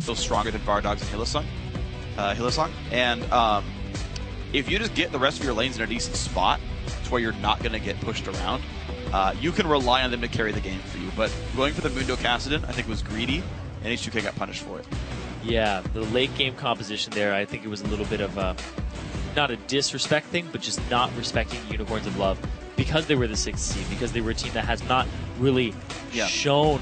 still stronger than Vardogs and Hylissang. And if you just get the rest of your lanes in a decent spot to where you're not going to get pushed around, you can rely on them to carry the game for you. But going for the Mundo Kassadin, I think, was greedy, and H2K got punished for it. Yeah, the late game composition there, I think it was a little bit of a, not a disrespect thing, but just not respecting Unicorns of Love because they were the 6th seed, because they were a team that has not really shown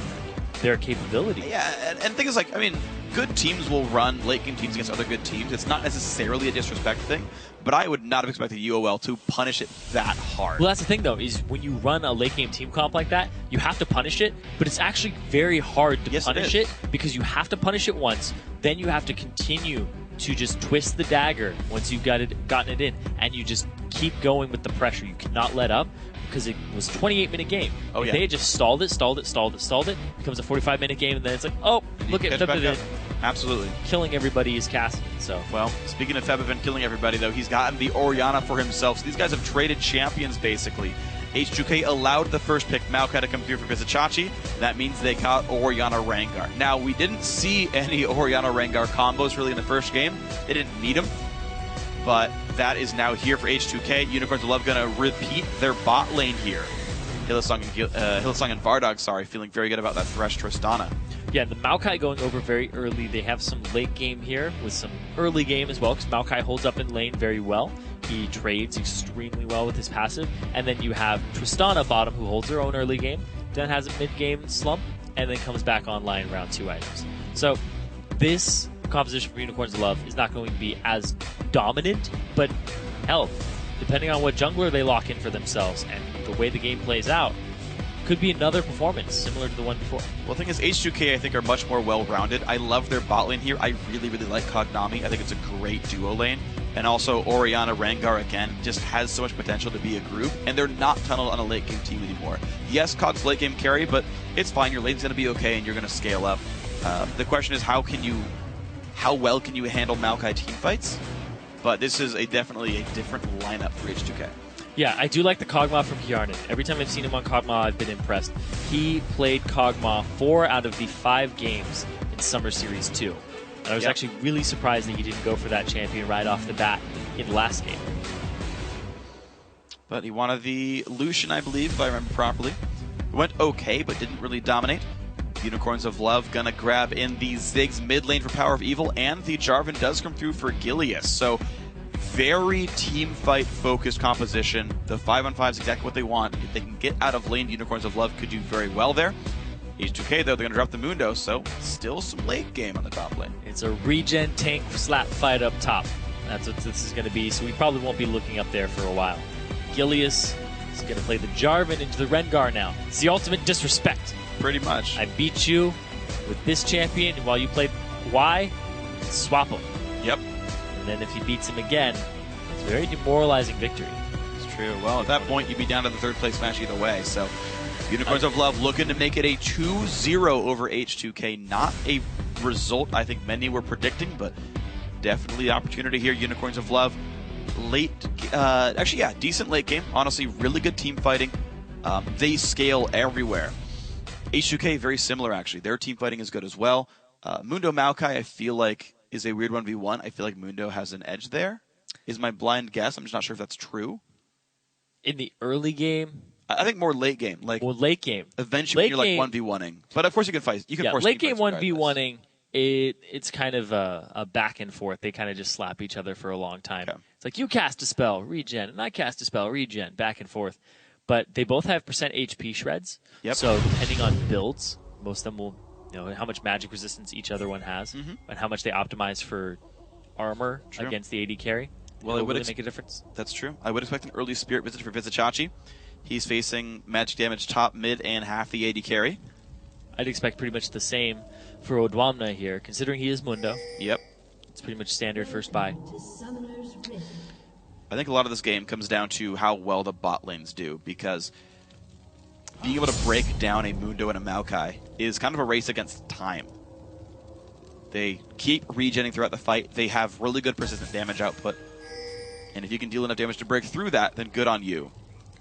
their capability. Yeah, and the thing is, like, I mean, good teams will run late game teams against other good teams. It's not necessarily a disrespect thing, but I would not have expected UOL to punish it that hard. Well, that's the thing, though, is when you run a late game team comp like that, you have to punish it, but it's actually very hard to punish it because you have to punish it once, then you have to continue to just twist the dagger once you've gotten it in, and you just keep going with the pressure. You cannot let up because it was a 28-minute game. Oh, if they had just stalled it, it becomes a 45-minute game, and then it's like, oh, look at Febiven. Absolutely. Killing everybody is Kassadin. So. Well, speaking of Febiven killing everybody, though, he's gotten the Orianna for himself. So these guys have traded champions, basically. H2K allowed the first pick, Maokai, to come through for Vizicsacsi. That means they got Orianna Rengar. Now, we didn't see any Orianna Rengar combos really in the first game. They didn't need them. But that is now here for H2K. Unicorns of Love going to repeat their bot lane here. Hylissang and Vardog, feeling very good about that Thresh Tristana. Yeah, the Maokai going over very early. They have some late game here with some early game as well, because Maokai holds up in lane very well. He trades extremely well with his passive. And then you have Tristana bottom, who holds her own early game, then has a mid-game slump, and then comes back online round 2 items. So this composition for Unicorns of Love is not going to be as dominant, but hell, depending on what jungler they lock in for themselves and the way the game plays out, could be another performance similar to the one before. Well, the thing is, H2K, I think, are much more well-rounded. I love their bot lane here. I really, really like Kognami. I think it's a great duo lane. And also, Orianna Rengar, again, just has so much potential to be a group, and they're not tunneled on a late-game team anymore. Yes, Kog's late-game carry, but it's fine. Your lane's going to be okay, and you're going to scale up. The question is, how well can you handle Maokai teamfights? But this is definitely a different lineup for H2K. Yeah, I do like the Kog'Maw from Hjarnan. Every time I've seen him on Kog'Maw, I've been impressed. He played Kog'Maw 4 out of the 5 games in Summer Series 2. And I was actually really surprised that he didn't go for that champion right off the bat in the last game. But he wanted the Lucian, I believe, if I remember properly. It went okay, but didn't really dominate. Unicorns of Love gonna grab in the Ziggs mid lane for Power of Evil, and the Jarvan does come through for Gilius. So very team fight focused composition. The 5-on-5 is exactly what they want. If they can get out of lane, Unicorns of Love could do very well there. H2K, though, they're going to drop the Mundo, so still some late game on the top lane. It's a regen tank slap fight up top. That's what this is going to be, so we probably won't be looking up there for a while. Gilius is going to play the Jarvan into the Rengar now. It's the ultimate disrespect. Pretty much. I beat you with this champion, and while you played Y, swap him. Yep. And then if he beats him again, it's a very demoralizing victory. It's true. Well, at that point, you'd be down to the 3rd place match either way, so Unicorns of Love looking to make it a 2-0 over H2K. Not a result I think many were predicting, but definitely an opportunity here. Unicorns of Love, decent late game. Honestly, really good team fighting. They scale everywhere. H2K, very similar, actually. Their team fighting is good as well. Mundo Maokai, I feel like, is a weird 1v1. I feel like Mundo has an edge there, is my blind guess. I'm just not sure if that's true. In the early game? I think more late game. Late game. Eventually, you're like 1v1ing. But of course, you can fight. You can force late game 1v1ing, it's kind of a back and forth. They kind of just slap each other for a long time. Okay. It's like, you cast a spell, regen, and I cast a spell, regen, back and forth. But they both have % HP shreds. Yep. So depending on builds, most of them will, how much magic resistance each other one has, and how much they optimize for armor against the AD carry. Well, it would really make a difference. That's true. I would expect an early Spirit Visit for Vizicsacsi. He's facing magic damage top, mid, and half the AD carry. I'd expect pretty much the same for Odwamna here, considering he is Mundo. Yep. It's pretty much standard first buy. I think a lot of this game comes down to how well the bot lanes do, because being able to break down a Mundo and a Maokai is kind of a race against time. They keep regenning throughout the fight. They have really good persistent damage output. And if you can deal enough damage to break through that, then good on you.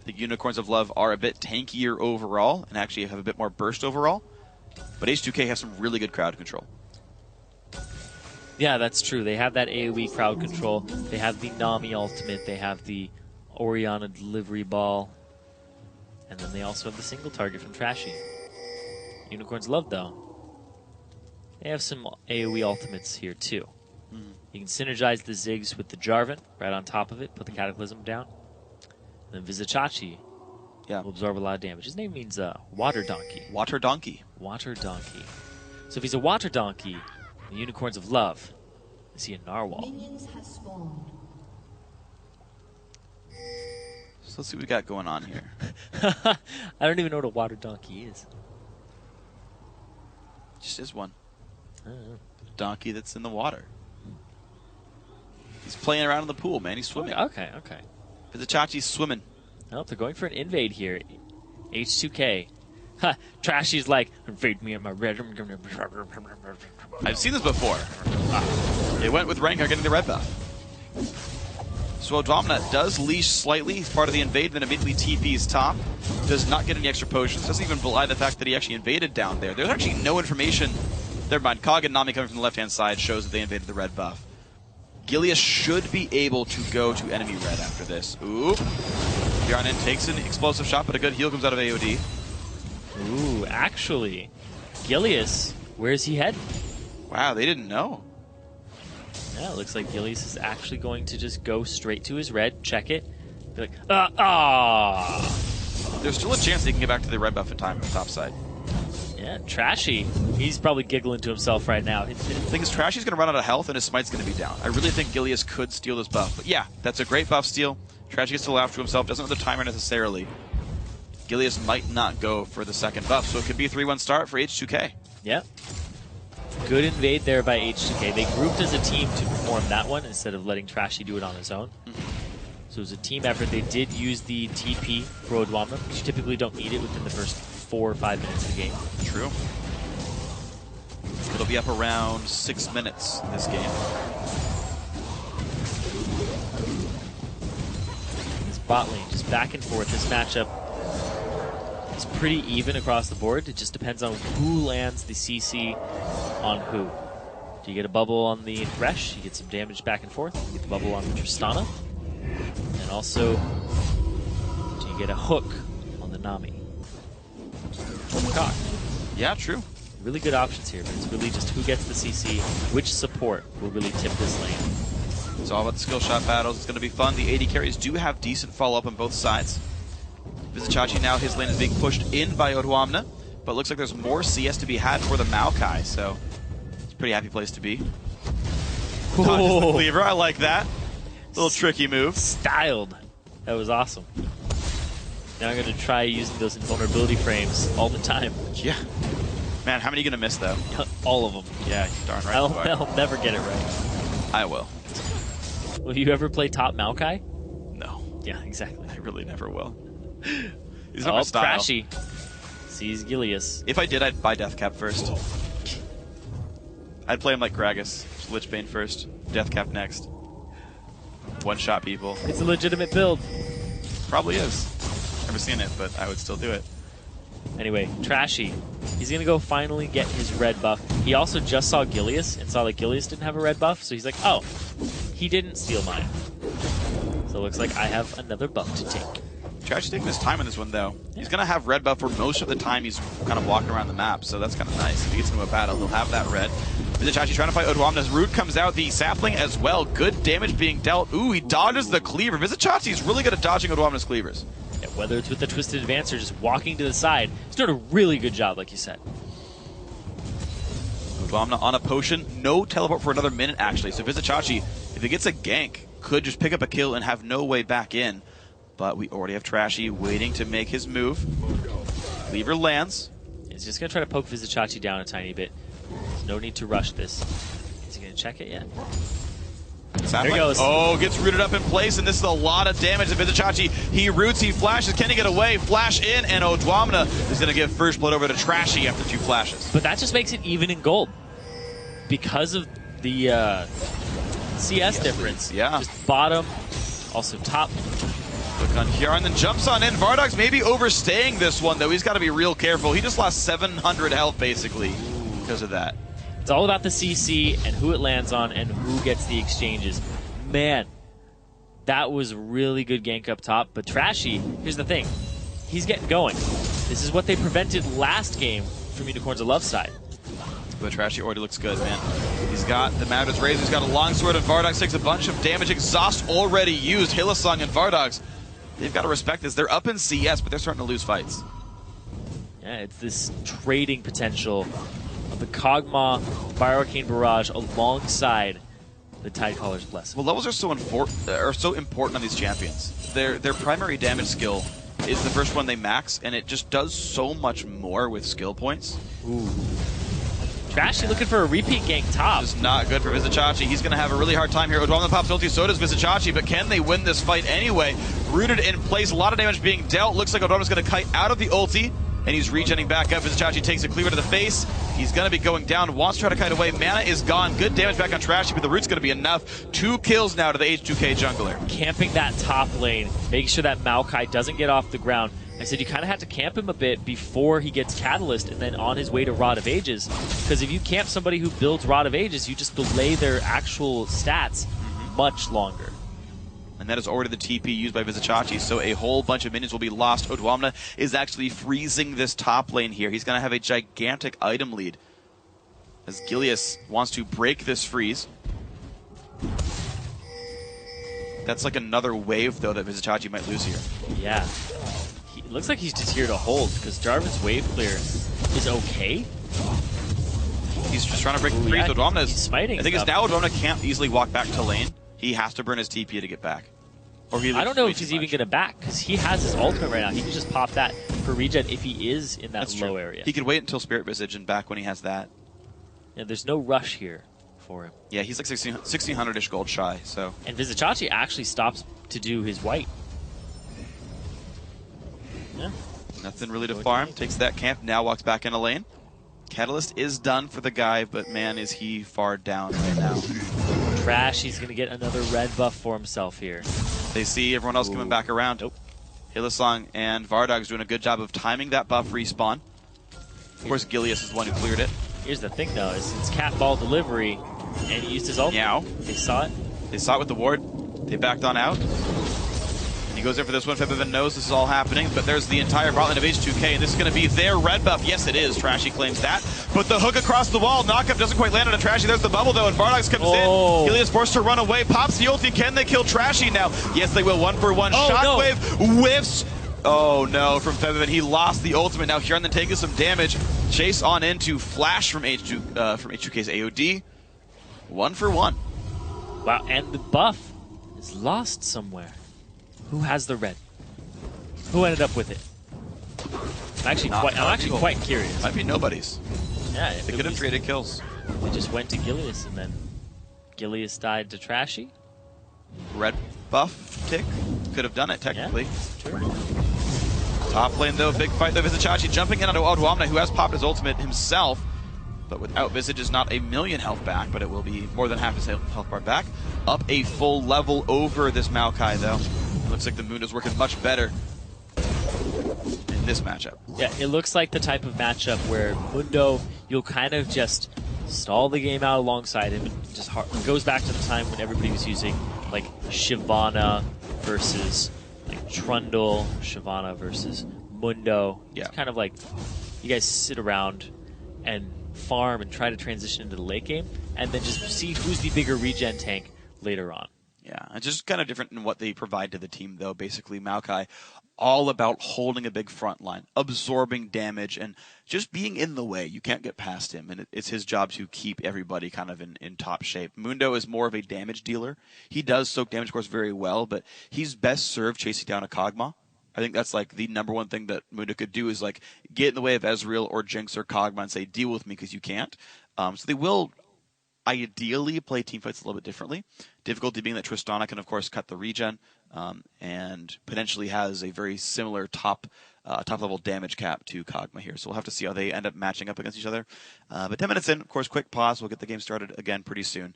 The Unicorns of Love are a bit tankier overall, and actually have a bit more burst overall. But H2K has some really good crowd control. Yeah, that's true. They have that AoE crowd control. They have the Nami ultimate. They have the Orianna delivery ball. And then they also have the single target from Trashy. Unicorns love, though. They have some AoE ultimates here, too. You can synergize the Ziggs with the Jarvan right on top of it, put the Cataclysm down. And then Vizichachi will absorb a lot of damage. His name means water donkey. Water donkey. Water donkey. So if he's a water donkey, the Unicorns of Love, is he a narwhal? Minions have spawned. So let's see what we got going on here. I don't even know what a water donkey is. Just is one. I don't know. Donkey that's in the water. He's playing around in the pool, man. He's swimming. Okay. Vizichachi's swimming. Well, they're going for an invade here. H2K. Ha! Trashy's like, invade me at my red. I've seen this before. They went with Rengar getting the red buff. So Odwamna does leash slightly. He's part of the invade, then immediately TP's top. Does not get any extra potions. Doesn't even belie the fact that he actually invaded down there. There's actually no information. Never mind. Kog and Nami coming from the left-hand side shows that they invaded the red buff. Gilius should be able to go to enemy red after this. Ooh. Yarnin takes an explosive shot, but a good heal comes out of AOD. Ooh, actually, Gilius, where's he heading? Wow, they didn't know. Yeah, it looks like Gilius is actually going to just go straight to his red, check it, be like, There's still a chance they can get back to the red buff in time on the top side. Yeah, Trashy. He's probably giggling to himself right now. The thing is, Trashy's going to run out of health and his smite's going to be down. I really think Gilius could steal this buff. But yeah, that's a great buff steal. Trashy gets to laugh to himself, doesn't have the timer necessarily. Gilius might not go for the second buff, so it could be a 3-1 start for H2K. Yep. Good invade there by H2K. They grouped as a team to perform that one instead of letting Trashy do it on his own. So it was a team effort. They did use the TP for Odwamna, because you typically don't need it within the first 4 or 5 minutes of the game. True. It'll be up around 6 minutes this game. This bot lane, just back and forth. This matchup is pretty even across the board. It just depends on who lands the CC on who. Do you get a bubble on the Thresh? You get some damage back and forth. You get the bubble on the Tristana. And also, do you get a hook on the Nami? Or Makar. Yeah, true. Really good options here, but it's really just who gets the CC, which support will really tip this lane. It's all about the skill shot battles. It's going to be fun. The AD carries do have decent follow-up on both sides. Vizichachi now, his lane is being pushed in by Odwamna, but it looks like there's more CS to be had for the Maokai, so it's a pretty happy place to be. Dodges the cleaver, I like that. Little tricky move. Styled. That was awesome. Now I'm going to try using those invulnerability frames all the time. Yeah. Man, how many are you going to miss, though? All of them. Yeah, darn right. I'll never get it right. I will. Will you ever play top Maokai? No. Yeah, exactly. I really never will. He's not my style. Trashy. Sees Gilius. If I did, I'd buy Deathcap first. I'd play him like Gragas. Lichbane first, Deathcap next. One-shot people. It's a legitimate build. Probably is. Never seen it, but I would still do it. Anyway, Trashy. He's going to go finally get his red buff. He also just saw Gilius and saw that Gilius didn't have a red buff, so he's like, oh, he didn't steal mine. So it looks like I have another buff to take. Trashy's taking his time in this one, though. He's going to have red buff for most of the time he's kind of walking around the map, so that's kind of nice. If he gets into a battle, he'll have that red. Vizichachi trying to fight Odwamna's root comes out, the sapling as well. Good damage being dealt. Ooh, he dodges the cleaver. Vizichachi's really good at dodging Odwamna's cleavers. Yeah, whether it's with the Twisted Advance or just walking to the side, he's doing a really good job, like you said. Odwamna on a potion. No teleport for another minute, actually. So Vizichachi, if he gets a gank, could just pick up a kill and have no way back in. But we already have Trashy waiting to make his move. Cleaver lands. He's just going to try to poke Vizichachi down a tiny bit. There's no need to rush this. Is he going to check it yet? There he goes. Oh, gets rooted up in place, and this is a lot of damage to Vizichachi. He roots, he flashes. Can he get away? Flash in, and Odwamna is going to give first blood over to Trashy after 2 flashes. But that just makes it even in gold. Because of the CS difference. Yeah. Just bottom, also top. Look on here, and then jumps on in. Vardog's maybe overstaying this one, though. He's got to be real careful. He just lost 700 health, basically, because of that. It's all about the CC and who it lands on and who gets the exchanges. Man, that was really good gank up top. But Trashy, here's the thing. He's getting going. This is what they prevented last game from Unicorns of Love side. But Trashy already looks good, man. He's got the Maverick's Razor, he's got a longsword, and Vardogs takes a bunch of damage. Exhaust already used. Hylissang and Vardogs, they've got to respect this. They're up in CS, but they're starting to lose fights. Yeah, it's this trading potential of the Kog'Maw Bioarcane Barrage alongside the Tidecaller's Blessing. Well, levels are so important on these champions. Their primary damage skill is the first one they max, and it just does so much more with skill points. Ooh. Trashy looking for a repeat gank top. This is not good for Vizicsacsi. He's going to have a really hard time here. Odwamna pops ulti, so does Vizicsacsi, but can they win this fight anyway? Rooted in place, a lot of damage being dealt. Looks like Odwamna's going to kite out of the ulti, and he's regenning back up. Vizicsacsi takes a cleaver to the face. He's going to be going down, wants to try to kite away. Mana is gone. Good damage back on Trashy, but the root's going to be enough. 2 kills now to the H2K jungler. Camping that top lane, making sure that Maokai doesn't get off the ground. I said you kind of have to camp him a bit before he gets Catalyst and then on his way to Rod of Ages. Because if you camp somebody who builds Rod of Ages, you just delay their actual stats much longer. And that is already the TP used by Vizicsacsi, so a whole bunch of minions will be lost. Odwamna is actually freezing this top lane here. He's going to have a gigantic item lead as Gilius wants to break this freeze. That's like another wave, though, that Vizicsacsi might lose here. Yeah. It looks like he's just here to hold, because Jarvan's wave clear is okay. He's just trying to break the freeze. Yeah, Odwamna he's smiting I think it's stuff. now Odwamna can't easily walk back to lane. He has to burn his TP to get back. Or he I don't know if too he's even much. going to back, because he has his ultimate right now. He can just pop that for regen if he is in that That's low true. area. He could wait until Spirit Visage and back when he has that. Yeah, there's no rush here for him. Yeah, he's like 1600-ish gold shy, so... And Vizicsacsi actually stops to do his white. Yeah. Nothing really to farm. Takes that camp, now walks back in a lane. Catalyst is done for the guy, but man, is he far down right now. Trash, he's going to get another red buff for himself here. They see everyone else coming back around. Nope. Hylissang and Vardogs doing a good job of timing that buff respawn. Of course, Gilius is the one who cleared it. Here's the thing, though, is it's cat ball delivery, and he used his ult. Meow. They saw it. They saw it with the ward. They backed on out. He goes in for this one. Febiven knows this is all happening, but there's the entire bot lane of H2K, and this is going to be their red buff. Yes, it is. Trashy claims that. But the hook across the wall, knockup doesn't quite land on a Trashy. There's the bubble, though, and Vardogs comes in. Gilius forced to run away. Pops the ulti. Can they kill Trashy now? Yes, they will. 1-for-1. Shockwave whiffs. Oh, no, from Febiven. He lost the ultimate. Now Hjarn then taking some damage. Chase on into Flash from H2K's AOD. 1-for-1. Wow, and the buff is lost somewhere. Who has the red? Who ended up with it? I'm actually quite curious. Might be nobody's. Yeah, They could have traded kills. They just went to Gilius, and then Gilius died to Trashy. Red buff tick. Could have done it, technically. Yeah, true. Top lane, though. Big fight, though. Vizicsacsi jumping in onto Odwamna, who has popped his ultimate himself. But without Visage is not a million health back, but it will be more than half his health bar back. Up a full level over this Maokai, though. Looks like the moon is working much better in this matchup. Yeah, it looks like the type of matchup where Mundo, you'll kind of just stall the game out alongside him. And just it goes back to the time when everybody was using like Shyvana versus like Trundle, Shyvana versus Mundo. Yeah. It's kind of like you guys sit around and farm and try to transition into the late game, and then just see who's the bigger regen tank later on. Yeah, it's just kind of different in what they provide to the team, though. Basically, Maokai, all about holding a big front line, absorbing damage, and just being in the way. You can't get past him, and it's his job to keep everybody kind of in top shape. Mundo is more of a damage dealer. He does soak damage, of course, very well, but he's best served chasing down a Kog'Maw. I think that's like the number one thing that Mundo could do is like get in the way of Ezreal or Jinx or Kog'Maw and say, deal with me because you can't. So they will ideally play teamfights a little bit differently. Difficulty being that Tristana can, of course, cut the regen and potentially has a very similar top level damage cap to Kog'Maw here. So we'll have to see how they end up matching up against each other. But 10 minutes in, of course, quick pause. We'll get the game started again pretty soon.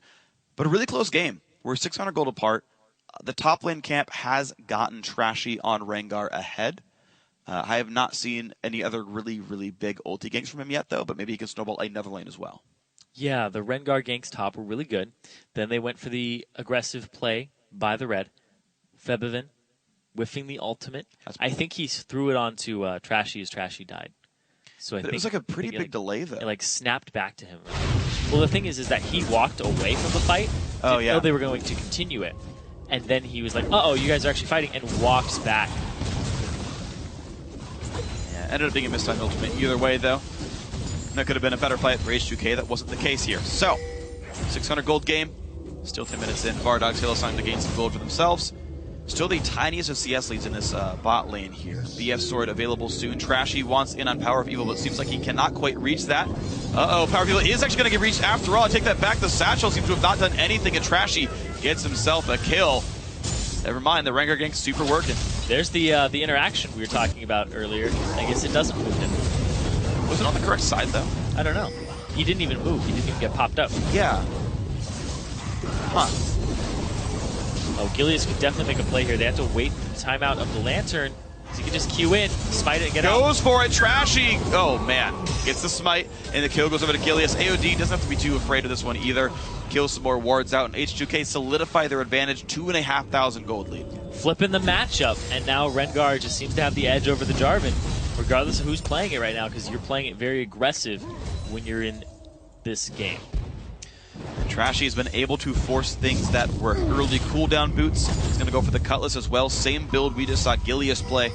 But a really close game. We're 600 gold apart. The top lane camp has gotten Trashy on Rengar ahead. I have not seen any other really, really big ulti ganks from him yet, though, but maybe he can snowball another lane as well. Yeah, the Rengar ganks top were really good. Then they went for the aggressive play by the red. Febivin whiffing the ultimate. I think he threw it onto Trashy as Trashy died. So But it was like a pretty big delay, though. It like snapped back to him. Well, the thing is that he walked away from the fight. Oh, yeah. Know they were going to continue it. And then he was like, uh-oh, you guys are actually fighting, and walks back. Yeah, ended up being a mistimed ultimate either way, though. That could have been a better fight for H2K. That wasn't the case here. So, 600 gold game. Still 10 minutes in. Vardogs, Hillsong to gain some gold for themselves. Still the tiniest of CS leads in this bot lane here. BF Sword available soon. Trashy wants in on Power of Evil, but it seems like he cannot quite reach that. Uh-oh, Power of Evil is actually going to get reached after all. I take that back. The Satchel seems to have not done anything, and Trashy gets himself a kill. Never mind, the Rengar gank's super working. There's the interaction we were talking about earlier. I guess it doesn't move him. Was it on the correct side, though? I don't know. He didn't even move. He didn't even get popped up. Yeah. Huh. Oh, Gilius could definitely make a play here. They have to wait for the timeout of the Lantern. So he can just queue in, smite it, and get out. Goes for it, Trashy! Oh, man. Gets the smite, and the kill goes over to Gilius. AOD doesn't have to be too afraid of this one either. Kills some more wards out, and H2K solidify their advantage, 2,500 gold lead. Flipping the matchup, and now Rengar just seems to have the edge over the Jarvan, regardless of who's playing it right now, because you're playing it very aggressive when you're in this game. Trashy's been able to force things that were early cooldown boots. He's going to go for the Cutlass as well. Same build we just saw Gilius play.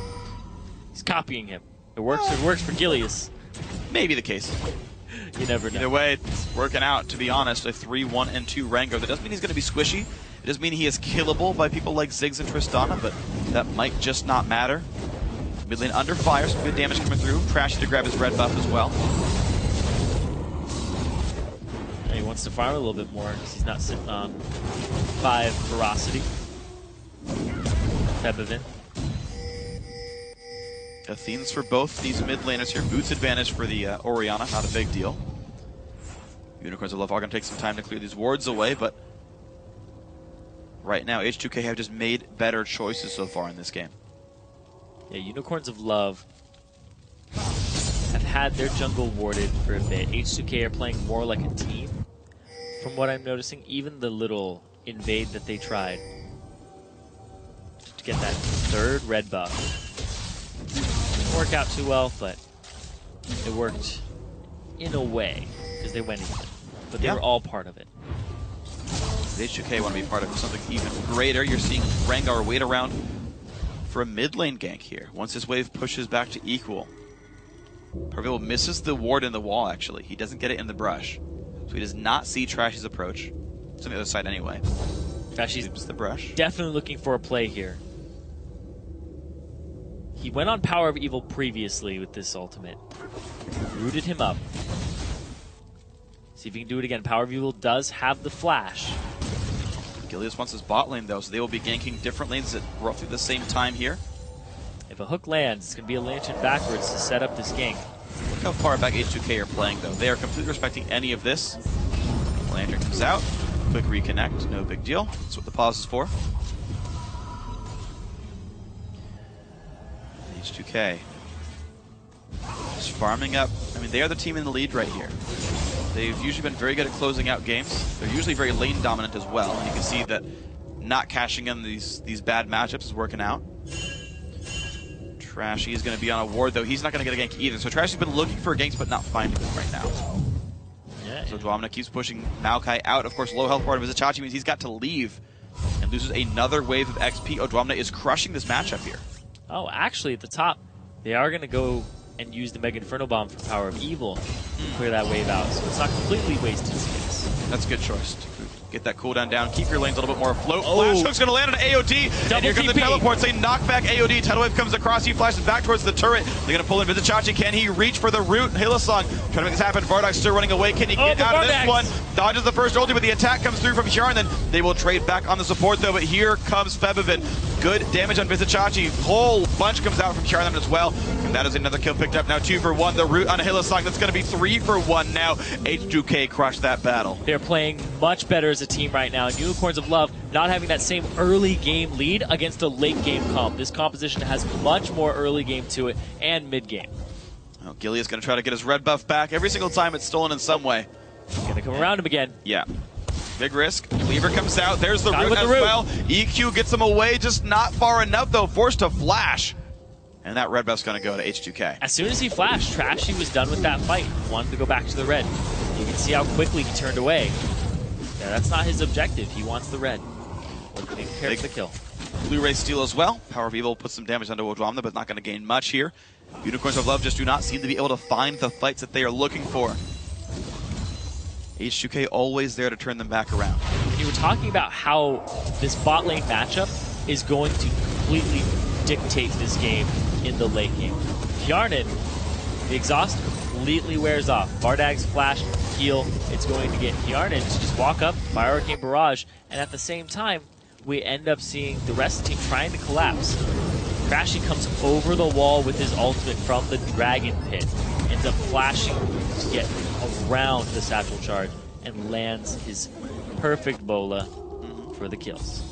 He's copying him. It works for Gilius. Maybe the case. You never know. Either way, it's working out, to be honest. A 3-1-2 Rengar. That doesn't mean he's going to be squishy. It doesn't mean he is killable by people like Ziggs and Tristana, but that might just not matter. Mid lane under fire, some good damage coming through. Trashy to grab his red buff as well. He wants to farm a little bit more because he's not sitting on 5 ferocity. Febivin. Athenes for both these mid laners here. Boots advantage for the Orianna, not a big deal. Unicorns of Love are going to take some time to clear these wards away, but right now H2K have just made better choices so far in this game. Yeah, Unicorns of Love have had their jungle warded for a bit. H2K are playing more like a team, from what I'm noticing. Even the little invade that they tried to get that 3rd red buff didn't work out too well, but it worked in a way because they went in. But they were all part of it. The H2K want to be part of something even greater. You're seeing Rengar wait around for a mid lane gank here. Once his wave pushes back to equal, Parville misses the ward in the wall, actually. He doesn't get it in the brush. So he does not see Trashy's approach. It's on the other side anyway. Trashy's the brush. Definitely looking for a play here. He went on Power of Evil previously with this ultimate. Rooted him up. See if he can do it again. Power of Evil does have the flash. Gilius wants his bot lane, though, so they will be ganking different lanes at roughly the same time here. If a hook lands, it's going to be a lantern backwards to set up this gank. Look how far back H2K are playing, though. They are completely respecting any of this. Lantern comes out. Quick reconnect. No big deal. That's what the pause is for. H2K just farming up. I mean, they are the team in the lead right here. They've usually been very good at closing out games. They're usually very lane dominant as well. And you can see that not cashing in these bad matchups is working out. Trashy is going to be on a ward, though. He's not going to get a gank either. So Trashy's been looking for ganks, but not finding them right now. Yeah, so Dwamna keeps pushing Maokai out. Of course, low health part of his Itachi means he's got to leave and loses another wave of XP. Oh, Dwamna is crushing this matchup here. Oh, actually, at the top, they are going to go and use the Mega Inferno Bomb for Power of Evil to clear that wave out. So it's not completely wasted space. That's a good choice. Get that cooldown down. Keep your lanes a little bit more afloat. Flash Hook's going to land on AOD. And here comes the teleport. Say knock back AOD. Tidal Wave comes across. He flashes back towards the turret. They're going to pull in Vizichachi. Can he reach for the root? Hillsong trying to make this happen. Vardog's still running away. Can he get out of this one? Dodges the first ulti, but the attack comes through from Sharon. Then they will trade back on the support, though. But here comes Febivin. Good damage on Vizichachi. Whole bunch comes out from Sharon as well. And that is another kill picked up. Now 2 for 1. The root on Hillsong. That's going to be 3 for 1 now. H2K crushed that battle. They're playing much better as a team right now. Unicorns of Love not having that same early game lead against a late game comp. This composition has much more early game to it and mid game. Well, Gilius going to try to get his red buff back. Every single time it's stolen in some way. Gonna come around him again. Yeah. Big risk. Cleaver comes out. There's the Got him root with as the root. well. EQ gets him away, just not far enough, though. Forced to flash. And that red buff's going to go to H2K. As soon as he flashed, Trashy was done with that fight. Wanted to go back to the red. You can see how quickly he turned away. Yeah, that's not his objective. He wants the red. Being prepared for the kill. Blu-ray steal as well. Power of Evil puts some damage onto Odwamna, but not going to gain much here. Unicorns of Love just do not seem to be able to find the fights that they are looking for. H2K always there to turn them back around. You were talking about how this bot lane matchup is going to completely dictate this game in the late game. Yarnan, the exhaust completely wears off. Vardag's flash, heal, it's going to get Yarnan to just walk up, fire Arcane Barrage, and at the same time, we end up seeing the rest of the team trying to collapse. Crashy comes over the wall with his ultimate from the Dragon Pit, ends up flashing to get around the Satchel Charge, and lands his perfect bola for the kills.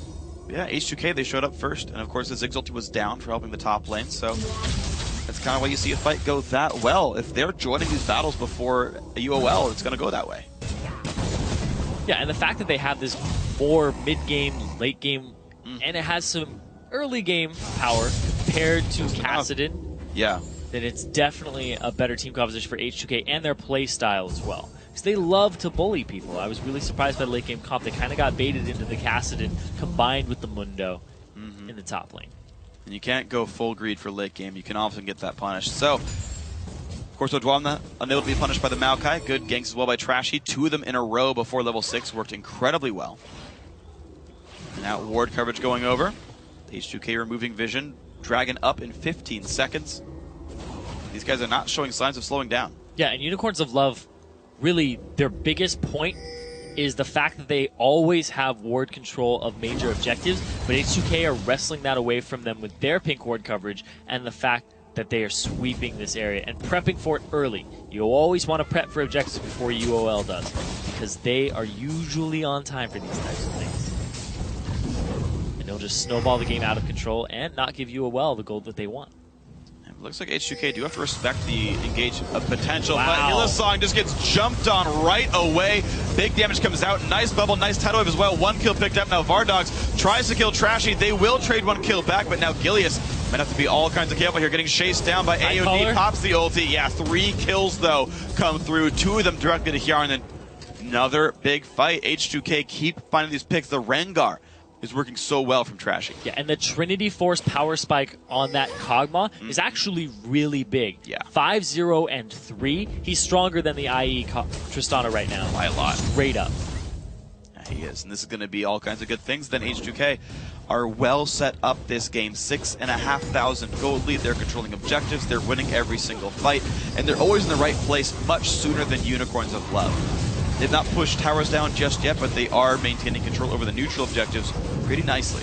Yeah, H2K, they showed up first, and of course his Ziggs ulti was down for helping the top lane, so that's kind of why you see a fight go that well. If they're joining these battles before a UOL, it's going to go that way. Yeah, and the fact that they have this more mid-game, late-game, and it has some early-game power compared to Kassadin, yeah, then it's definitely a better team composition for H2K and their play style as well. Because they love to bully people. I was really surprised by the late-game comp. They kind of got baited into the Kassadin combined with the Mundo in the top lane. And you can't go full greed for late game. You can often get that punished. So, of course, Odwamna unable to be punished by the Maokai. Good ganks as well by Trashy. 2 of them in a row before level 6 worked incredibly well. And now ward coverage going over. H2K removing vision. Dragon up in 15 seconds. These guys are not showing signs of slowing down. Yeah, and Unicorns of Love, really, their biggest point is the fact that they always have ward control of major objectives, but H2K are wrestling that away from them with their pink ward coverage and the fact that they are sweeping this area and prepping for it early. You always want to prep for objectives before UOL does, because they are usually on time for these types of things. And they'll just snowball the game out of control and not give UOL the gold that they want. Looks like H2K do have to respect the engage of potential, Wow. but Hylissang just gets jumped on right away. Big damage comes out. Nice bubble, nice tidal wave as well. 1 kill picked up. Now Vardogs tries to kill Trashy. They will trade 1 kill back, but now Gilius might have to be all kinds of careful here. Getting chased down by AOD. Color. Pops the ulti. Yeah, 3 kills though come through. 2 of them directly to Hjarnan. Another big fight. H2K keep finding these picks. The Rengar is working so well from Trashy. Yeah, and the Trinity Force power spike on that Kog'Maw is actually really big. Yeah. 5-0 and 3. He's stronger than the IE Tristana right now. By a lot. Straight up. Yeah, he is, and this is going to be all kinds of good things. Then H2K are well set up this game. 6,500 gold lead. They're controlling objectives. They're winning every single fight, and they're always in the right place much sooner than Unicorns of Love. They've not pushed towers down just yet, but they are maintaining control over the neutral objectives pretty nicely.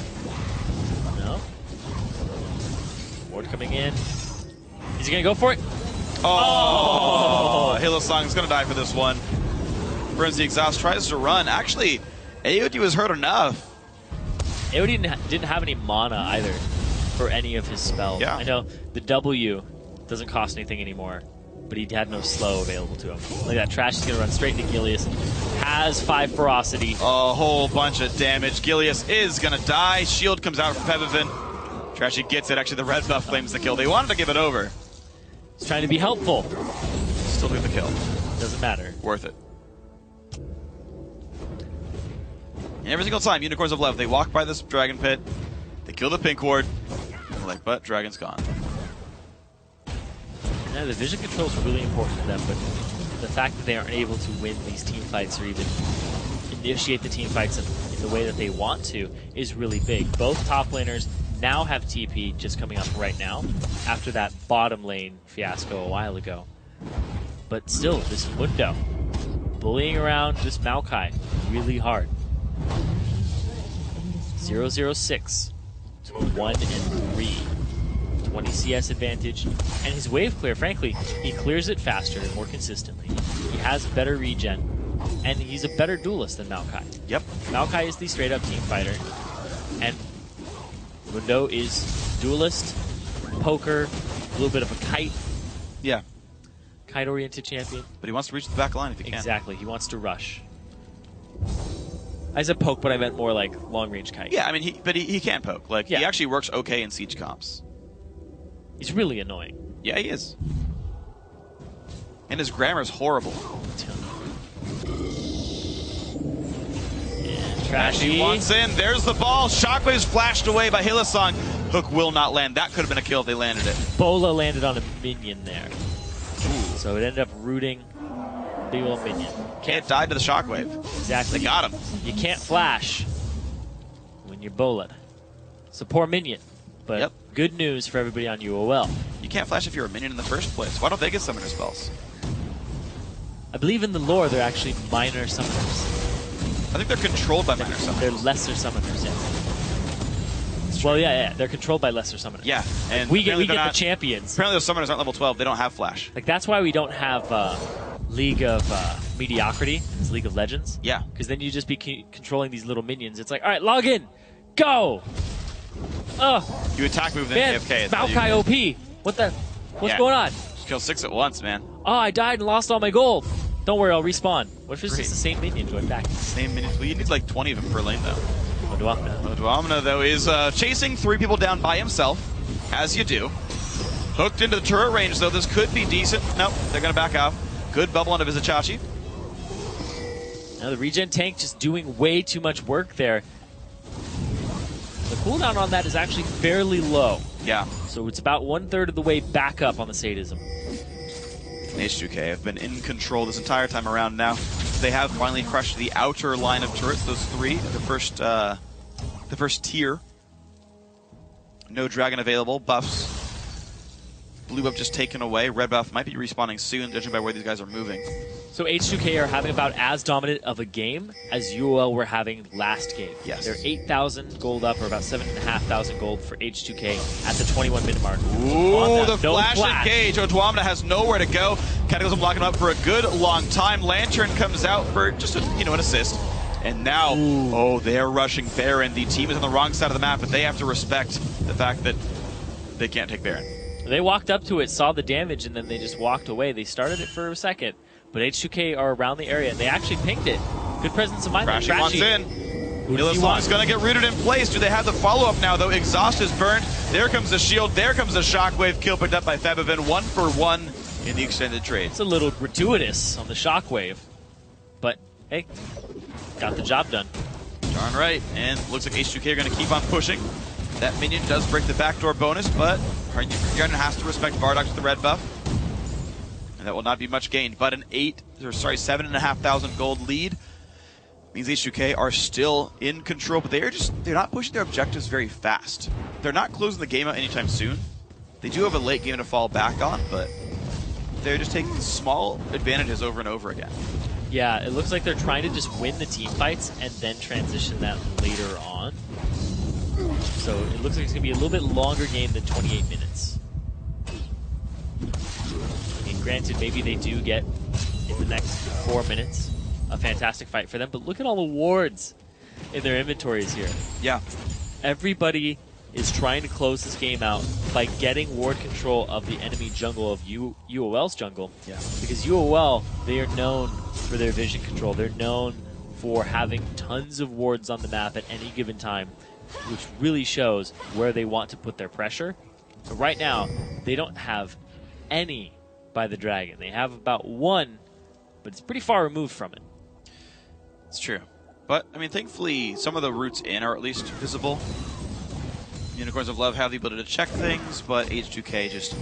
No. Ward coming in. Is he going to go for it? Oh! Hylissang is going to die for this one. Burns the exhaust, tries to run. Actually, AOD was hurt enough. AOD didn't have any mana either for any of his spells. Yeah. I know the W doesn't cost anything anymore, but he had no slow available to him. Look at that. Trash is going to run straight into Gilius. Has 5 ferocity. A whole bunch of damage. Gilius is going to die. Shield comes out from Pevivin. Trashy gets it. Actually, the red buff claims the kill. They wanted to give it over. He's trying to be helpful. Still get the kill. Doesn't matter. Worth it. And every single time, Unicorns of Love, they walk by this dragon pit, they kill the pink ward, they're like, but dragon's gone. Yeah, the vision control is really important to them, but the fact that they aren't able to win these team fights or even initiate the team fights in the way that they want to is really big. Both top laners now have TP just coming up right now after that bottom lane fiasco a while ago. But still, this Mundo bullying around this Maokai really hard. 0-0-6 to 1-3. 20 CS advantage, and his wave clear, frankly, he clears it faster and more consistently. He has better regen, and he's a better duelist than Maokai. Yep. Maokai is the straight-up team fighter, and Mundo is duelist, poker, a little bit of a kite. Yeah. kite-oriented champion. But he wants to reach the back line if he can. Exactly. He wants to rush. I said poke, but I meant more like long-range kite. Yeah, I mean, he can poke. Like, Yeah. he actually works okay in siege comps. He's really annoying. Yeah, he is. And his grammar's horrible. Trashy. Wants in. There's the ball. Shockwave's flashed away by Hillesong. Hook will not land. That could have been a kill if they landed it. Bola landed on a minion there. So it ended up rooting big old minion. It died to the Shockwave. Exactly. They got him. You can't flash when you're Bola'd. So poor minion. But Yep. good news for everybody on UOL. You can't flash if you're a minion in the first place. Why don't they get summoner spells? I believe in the lore they're actually minor summoners. I think they're controlled by minor summoners. They're lesser summoners, yeah. Well, yeah, they're controlled by lesser summoners. Yeah, and we get apparently they're the not- champions. Apparently those summoners aren't level 12. They don't have flash. Like that's why we don't have League of Mediocrity. It's League of Legends. Yeah. Because then you just be controlling these little minions. It's like, all right, log in, go. Oh You attack move then man, AFK. Maokai OP. What's Yeah. going on? Just kill 6 at once, man. Oh, I died and lost all my gold. Don't worry, I'll respawn. What if it's Great. just the same minion going back? Same minions. Well, you need like 20 of them per lane, though. Oduamna. Oduamna, though, is chasing 3 people down by himself, as you do. Hooked into the turret range, though. This could be decent. Nope, they're going to back off. Good bubble onto Vizichachi. Now the regen tank just doing way too much work there. The cooldown on that is actually fairly low. Yeah. So it's about 1/3 of the way back up on the sadism. H2K have been in control this entire time around now. They have finally crushed the outer line of turrets, those 3, the first tier. No dragon available, buffs. Blue buff just taken away, red buff might be respawning soon, judging by where these guys are moving. So H2K are having about as dominant of a game as UOL were having last game. Yes. They're 8,000 gold up, or about 7,500 gold for H2K at the 21-minute mark. Ooh, the No flash engage. Oduamna has nowhere to go. Cataclysm blocking him up for a good long time. Lantern comes out for just an assist. And now, they're rushing Baron. The team is on the wrong side of the map, but they have to respect the fact that they can't take Baron. They walked up to it, saw the damage, and then they just walked away. They started it for a second, but H2K are around the area, and they actually pinged it. Good presence of mind. Crashing wants in. Who does he want? Hillesong's going to get rooted in place. Do they have the follow-up now, though? Exhaust is burned. There comes the shield. There comes the shockwave. Kill picked up by Febivin. 1 for 1 in the extended trade. It's a little gratuitous on the shockwave, but hey, got the job done. Darn right. And looks like H2K are going to keep on pushing. That minion does break the backdoor bonus, but Yarden has to respect Bardock with the red buff. And that will not be much gained. But an 7,500 gold lead means H2K are still in control, but they're not pushing their objectives very fast. They're not closing the game out anytime soon. They do have a late game to fall back on, but they're just taking small advantages over and over again. Yeah, it looks like they're trying to just win the team fights and then transition that later on. So it looks like it's going to be a little bit longer game than 28 minutes. And granted, maybe they do get, in the next 4 minutes, a fantastic fight for them, but look at all the wards in their inventories here. Yeah. Everybody is trying to close this game out by getting ward control of the enemy jungle of UOL's jungle. Yeah. Because UOL, they are known for their vision control. They're known for having tons of wards on the map at any given time, which really shows where they want to put their pressure. But right now, they don't have any by the dragon. They have about 1, but it's pretty far removed from it. It's true. But, I mean, thankfully, some of the routes in are at least visible. Unicorns of Love have the ability to check things, but H2K just...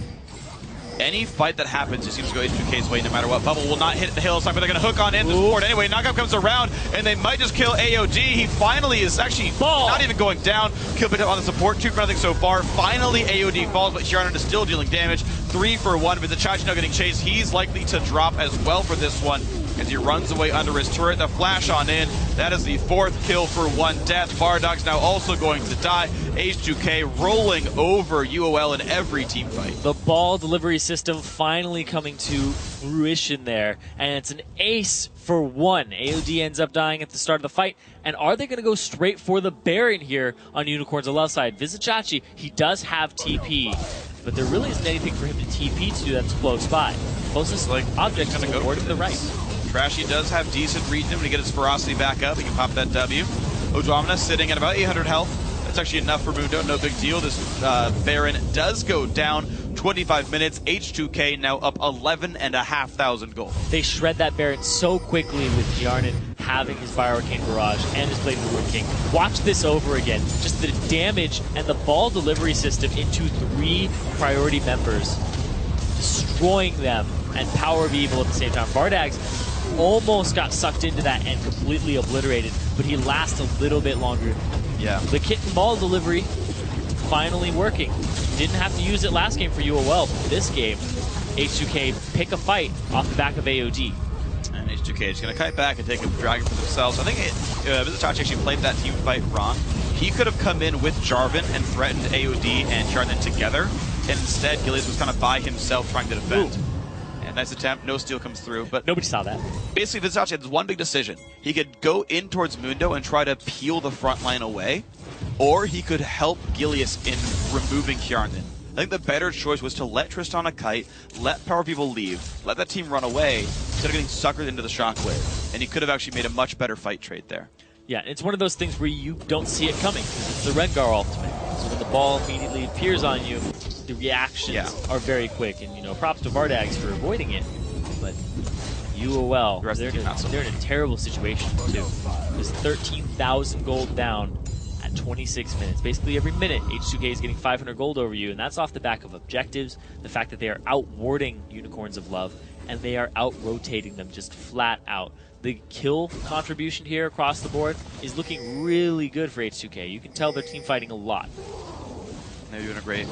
Any fight that happens, it seems to go H2K's way no matter what. Bubble will not hit the Hillesong, but they're going to hook on in the support anyway. Knockout comes around, and they might just kill AOD. He finally is actually not even going down. Kill picked up on the support, 2-0 so far. Finally, AOD falls, but Hjarnan is still dealing damage. 3 for 1, but the Chachi now getting chased. He's likely to drop as well for this one as he runs away under his turret. The flash on in. That is the 4th kill for 1 death. Bardock's now also going to die. H2K rolling over UOL in every team fight. The ball delivery system finally coming to fruition there, and it's an ace for 1. AOD ends up dying at the start of the fight, and are they going to go straight for the Baron here on Unicorns of Love side? Vizichachi, he does have TP. but there really isn't anything for him to TP to that's close by. Closest object is go over to the right. Trashy does have decent read when he gets his ferocity back up. He can pop that W. Odwamna sitting at about 800 health. That's actually enough for Mundo. No big deal. This Baron does go down. 25 minutes. H2K now up 11,500 gold. They shred that Baron so quickly with Yarnan having his Bioarcane Barrage and his Blade of the Ruin King. Watch this over again. Just the damage and the ball delivery system into 3 priority members, destroying them, and Power of Evil at the same time. Bardags almost got sucked into that and completely obliterated, but he lasts a little bit longer. Yeah. The kitten ball delivery finally working. Didn't have to use it last game for UOL, but this game, H2K pick a fight off the back of AOD. And H2K is going to kite back and take a dragon for themselves. I think Vizicachi actually played that team fight wrong. He could have come in with Jarvan and threatened AOD and Yarnan together, and instead Gilius was kind of by himself trying to defend. And nice attempt, no steal comes through, but nobody saw that. Basically, Vizicachi had one big decision. He could go in towards Mundo and try to peel the front line away, or he could help Gilius in removing Yarnan. I think the better choice was to let Tristana kite, let Power People leave, let that team run away, instead of getting suckered into the Shockwave. And he could have actually made a much better fight trade there. Yeah, it's one of those things where you don't see it coming, because it's the Rengar ultimate. So when the ball immediately appears on you, the reactions are very quick. And, you know, props to Bardags for avoiding it. But UOL, they're in a terrible situation, too. There's 13,000 gold down at 26 minutes. Basically every minute, H2K is getting 500 gold over you, and that's off the back of objectives, the fact that they are out-warding Unicorns of Love, and they are out-rotating them just flat out. The kill contribution here across the board is looking really good for H2K. You can tell they're team fighting a lot. They're doing a great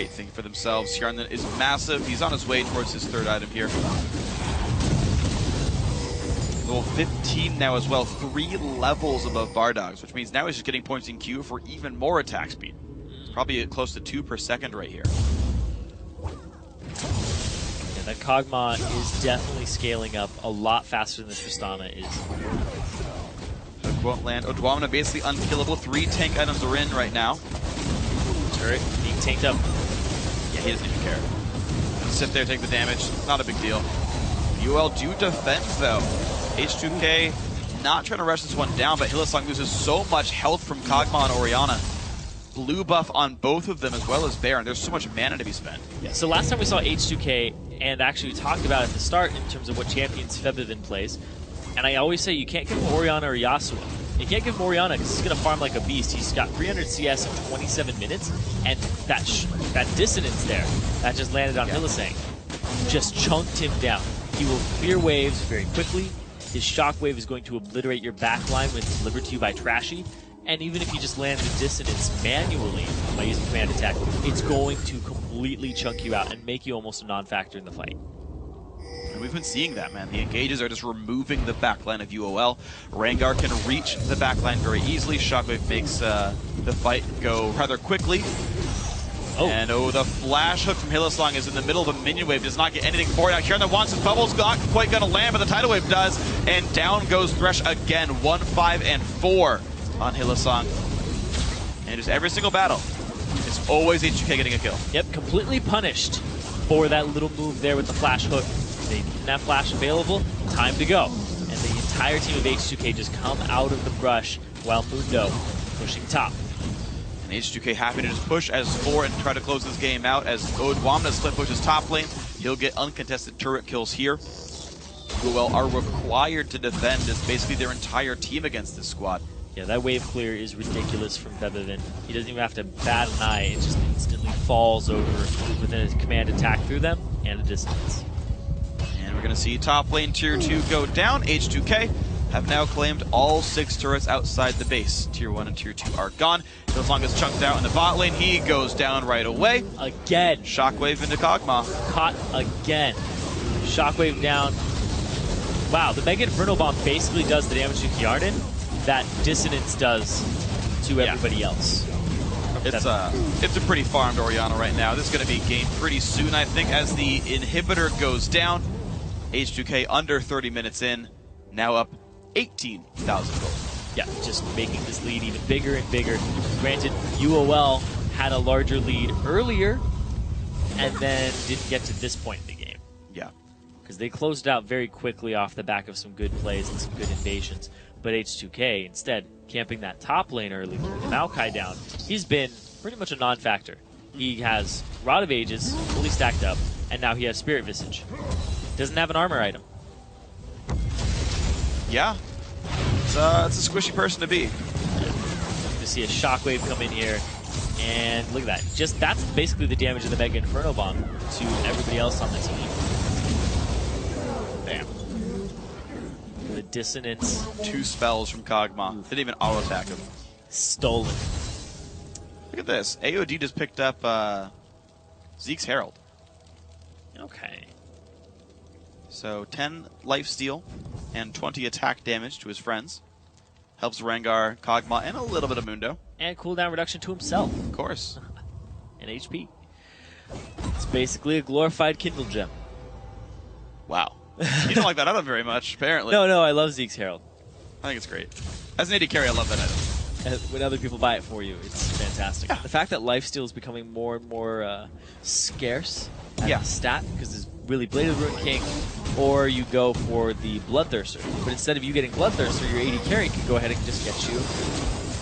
thing for themselves. Yarnan is massive. He's on his way towards his 3rd item here. Level 15 now as well, 3 levels above Bardogs, which means now he's just getting points in queue for even more attack speed. It's probably close to 2 per second right here. Yeah, that Kog'Maw is definitely scaling up a lot faster than this Tristana is. Hook won't land. Odwamna basically unkillable. 3 tank items are in right now. Turret being tanked up. Yeah, he doesn't even care. Just sit there, take the damage. Not a big deal. UOL do defend though. H2K not trying to rush this one down, but Hylissang loses so much health from Kog'Maw and Orianna. Blue buff on both of them as well as Baron. There's so much mana to be spent. Yeah, so last time we saw H2K, and actually we talked about at the start in terms of what champions Febiven plays, and I always say you can't give him Orianna or Yasuo. You can't give him Orianna because he's going to farm like a beast. He's got 300 CS in 27 minutes, and that dissonance there, that just landed on Hylissang, just chunked him down. He will clear waves very quickly. His shockwave is going to obliterate your backline when it's delivered to you by Trashy. And even if you just land the dissonance manually by using command attack, it's going to completely chunk you out and make you almost a non-factor in the fight. And we've been seeing that, man. The engages are just removing the backline of UOL. Rengar can reach the backline very easily. Shockwave makes the fight go rather quickly. Oh. And the flash hook from Hylissang is in the middle of a minion wave. Does not get anything for it out here. And the wants his bubbles not quite going to land, but the tidal wave does. And down goes Thresh again. 1, 5, and 4 on Hylissang. And just every single battle, it's always H2K getting a kill. Yep, completely punished for that little move there with the flash hook. They didn't have flash available. Time to go. And the entire team of H2K just come out of the brush while Mundo pushing top. And H2K happy to just push as 4 and try to close this game out as Odwamna split pushes top lane. He'll get uncontested turret kills here. UOL are required to defend as basically their entire team against this squad. Yeah, that wave clear is ridiculous from Febiven. He doesn't even have to bat an eye. It just instantly falls over with a command attack through them and a distance. And we're going to see top lane tier 2 go down. H2K have now claimed all 6 turrets outside the base. Tier 1 and tier 2 are gone. Hylissang is chunked out in the bot lane. He goes down right away. Again. Shockwave into Kog'Maw. Caught again. Shockwave down. Wow, the Mega Inferno Bomb basically does the damage to Yarnan that Dissonance does to everybody else. It's a pretty farmed Orianna right now. This is going to be gamed pretty soon, I think, as the inhibitor goes down. H2K under 30 minutes in, now up 18,000 gold. Yeah, just making this lead even bigger and bigger. Granted, UOL had a larger lead earlier and then didn't get to this point in the game. Yeah. Because they closed out very quickly off the back of some good plays and some good invasions. But H2K, instead, camping that top lane early with the Maokai down, he's been pretty much a non-factor. He has Rod of Ages fully stacked up, and now he has Spirit Visage. Doesn't have an armor item. Yeah. It's a squishy person to be. To see a Shockwave come in here, and look at that. Just that's basically the damage of the Mega Inferno Bomb to everybody else on the team. Bam. The dissonance. 2 spells from Kog'Maw. Didn't even auto attack him. Stolen. Look at this. AOD just picked up Zeke's Herald. Okay. So 10 lifesteal and 20 attack damage to his friends. Helps Rengar, Kog'Maw, and a little bit of Mundo. And cooldown reduction to himself. Of course. And HP. It's basically a glorified Kindle Gem. Wow. You don't like that item very much, apparently. No, I love Zeke's Herald. I think it's great. As an AD carry, I love that item. When other people buy it for you, it's fantastic. Yeah. The fact that lifesteal is becoming more and more scarce as a stat, because there's really Blade of the Ruined King, or you go for the Bloodthirster. But instead of you getting Bloodthirster, your AD carry can go ahead and just get you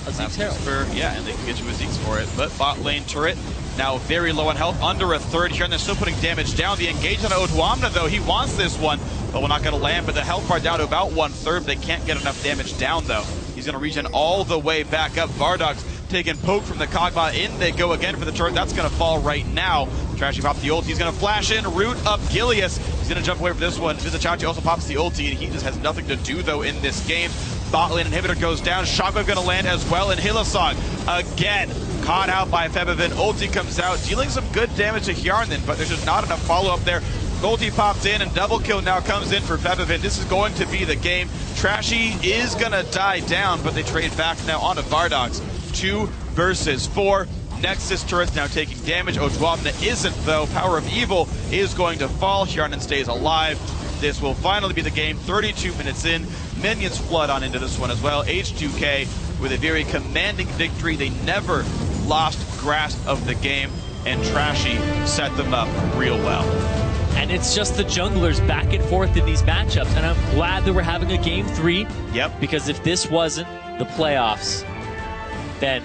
a Zeke's Herald. And they can get you a Zeke's for it. But bot lane turret, now very low on health, under a third here, and they're still putting damage down. The engage on Otuamna, though, he wants this one, but we're not going to land. But the health bar down to about 1/3. They can't get enough damage down, though. He's going to regen all the way back up. Vardog's taking poke from the Kog'Maw. In they go again for the turret. That's going to fall right now. Trashy pops the ulti. He's going to flash in, root up Gilius. He's going to jump away from this one. Vizichachi also pops the ulti, and he just has nothing to do, though, in this game. Bot lane inhibitor goes down. Shockwave going to land as well, and Hylissang again caught out by Febiven. Ulti comes out, dealing some good damage to Hjarnan, but there's just not enough follow-up there. Ulti pops in, and double kill now comes in for Febiven. This is going to be the game. Trashy is going to die down, but they trade back now onto Vardogs. 2 versus 4. Nexus turret's now taking damage. Otuamna isn't, though. Power of Evil is going to fall. Hjarnan stays alive. This will finally be the game. 32 minutes in. Minions flood on into this one as well. H2K with a very commanding victory. They never lost grasp of the game, and Trashy set them up real well. And it's just the junglers back and forth in these matchups, and I'm glad that we're having a Game 3. Yep. Because if this wasn't the playoffs, then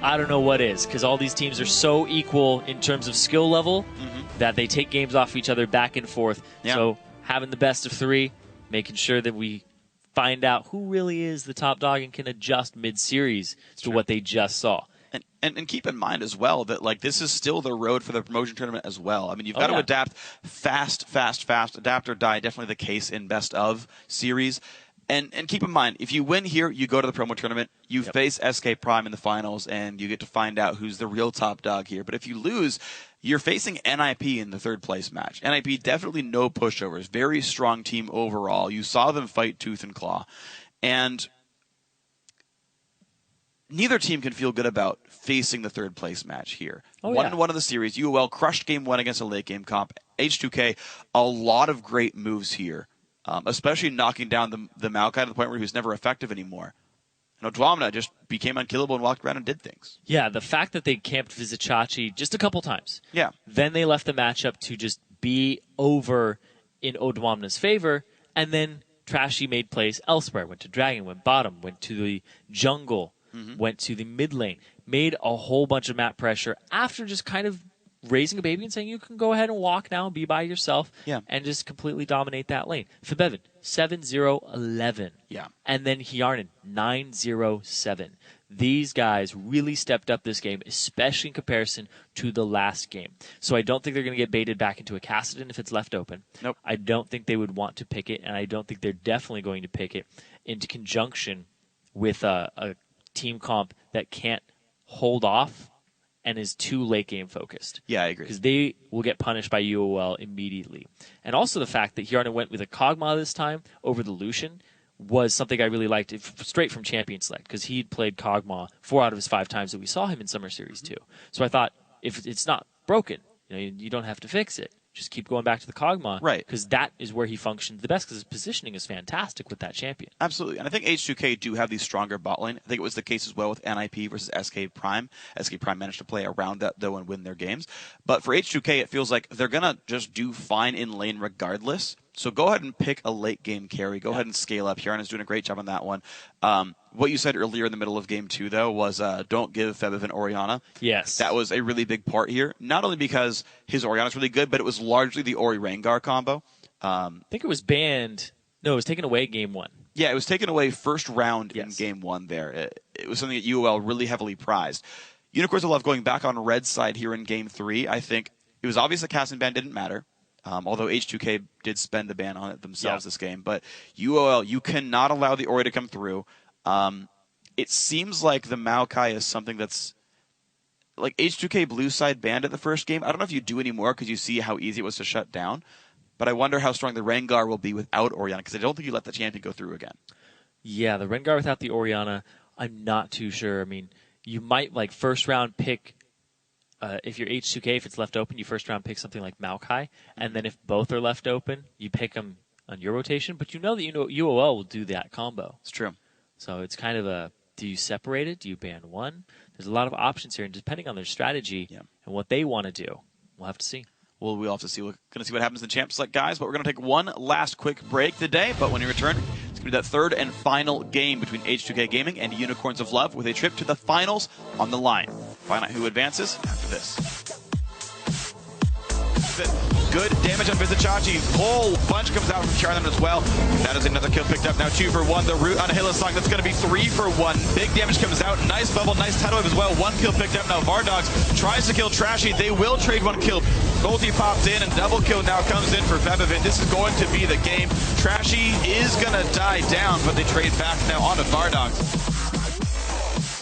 I don't know what is, because all these teams are so equal in terms of skill level that they take games off each other back and forth. Yeah. So having the best of 3, making sure that we find out who really is the top dog and can adjust mid-series to what they just saw. And keep in mind as well that like this is still the road for the promotion tournament as well. I mean, you've got to adapt fast. Adapt or die, definitely the case in best of series. And keep in mind, if you win here, you go to the promo tournament, you face SK Prime in the finals, and you get to find out who's the real top dog here. But if you lose, you're facing NIP in the 3rd place match. NIP definitely no pushovers, very strong team overall. You saw them fight tooth and claw. And neither team can feel good about facing the 3rd place match here. 1-1 of the series. UOL crushed game 1 against a late game comp. H2K, a lot of great moves here, especially knocking down the Maokai to the point where he was never effective anymore. And Otuamna just became unkillable and walked around and did things. Yeah, the fact that they camped Vizichachi just a couple times. Yeah. Then they left the matchup to just be over in Otuamna's favor, and then Trashy made plays elsewhere. Went to Dragon, went bottom, went to the jungle, went to the mid lane, made a whole bunch of map pressure after just kind of raising a baby and saying you can go ahead and walk now and be by yourself and just completely dominate that lane. Febiven, 7-0-11. Yeah. And then Hjarnan, 9-0-7. These guys really stepped up this game, especially in comparison to the last game. So I don't think they're going to get baited back into a Kassadin if it's left open. Nope. I don't think they would want to pick it, and I don't think they're definitely going to pick it into conjunction with a team comp that can't hold off and is too late game focused. Yeah, I agree. Because they will get punished by UOL immediately. And also the fact that Hjarnan went with a Kog'Maw this time over the Lucian was something I really liked straight from Champion Select, because he'd played Kog'Maw 4 out of his 5 times that we saw him in Summer Series 2. So I thought, if it's not broken, you don't have to fix it. just keep going back to the Kog'Maw. Right. Because that is where he functions the best, because his positioning is fantastic with that champion. Absolutely. And I think H2K do have the stronger bot lane. I think it was the case as well with NIP versus SK Prime. SK Prime managed to play around that, though, and win their games. But for H2K, it feels like they're going to just do fine in lane regardless. So go ahead and pick a late game carry. Go ahead and scale up. Hiarna's doing a great job on that one. What you said earlier in the middle of game 2, though, was don't give Febiven Orianna. Yes. That was a really big part here. Not only because his Orianna's really good, but it was largely the Ori Rengar combo. I think it was banned. No, it was taken away game 1. Yeah, it was taken away first round in game 1 there. It was something that UOL really heavily prized. Unicorns of Love going back on Red's side here in game 3. I think it was obvious the casting ban didn't matter. Although H2K did spend the ban on it themselves this game. But UOL, you cannot allow the Ori to come through. It seems like the Maokai is something that's like H2K blue side banned it the first game. I don't know if you do anymore because you see how easy it was to shut down. But I wonder how strong the Rengar will be without Orianna, because I don't think you let the champion go through again. Yeah, the Rengar without the Orianna, I'm not too sure. I mean, you might like first round pick. If you're H2K, if it's left open, you first round pick something like Maokai, and then if both are left open, you pick them on your rotation. But you know that UOL will do that combo. It's true. So it's kind of a, do you separate it? Do you ban one? There's a lot of options here, and depending on their strategy and what they want to do, we'll have to see. Well, we'll have to see. We're going to see what happens in the Champ Select, guys. But we're going to take one last quick break today. But when we return, it's going to be that third and final game between H2K Gaming and Unicorns of Love, with a trip to the finals on the line. Find out who advances after this. Good damage on Vizichachi. Whole bunch comes out from Charlton as well. That is another kill picked up. Now 2 for 1. The root on Hillsong. That's going to be 3 for 1. Big damage comes out. Nice bubble. Nice tidal wave as well. 1 kill picked up. Now Vardogs tries to kill Trashy. They will trade 1 kill. Ulti pops in, and double kill now comes in for Febiven. This is going to be the game. Trashy is going to die down, but they trade back now onto Vardogs.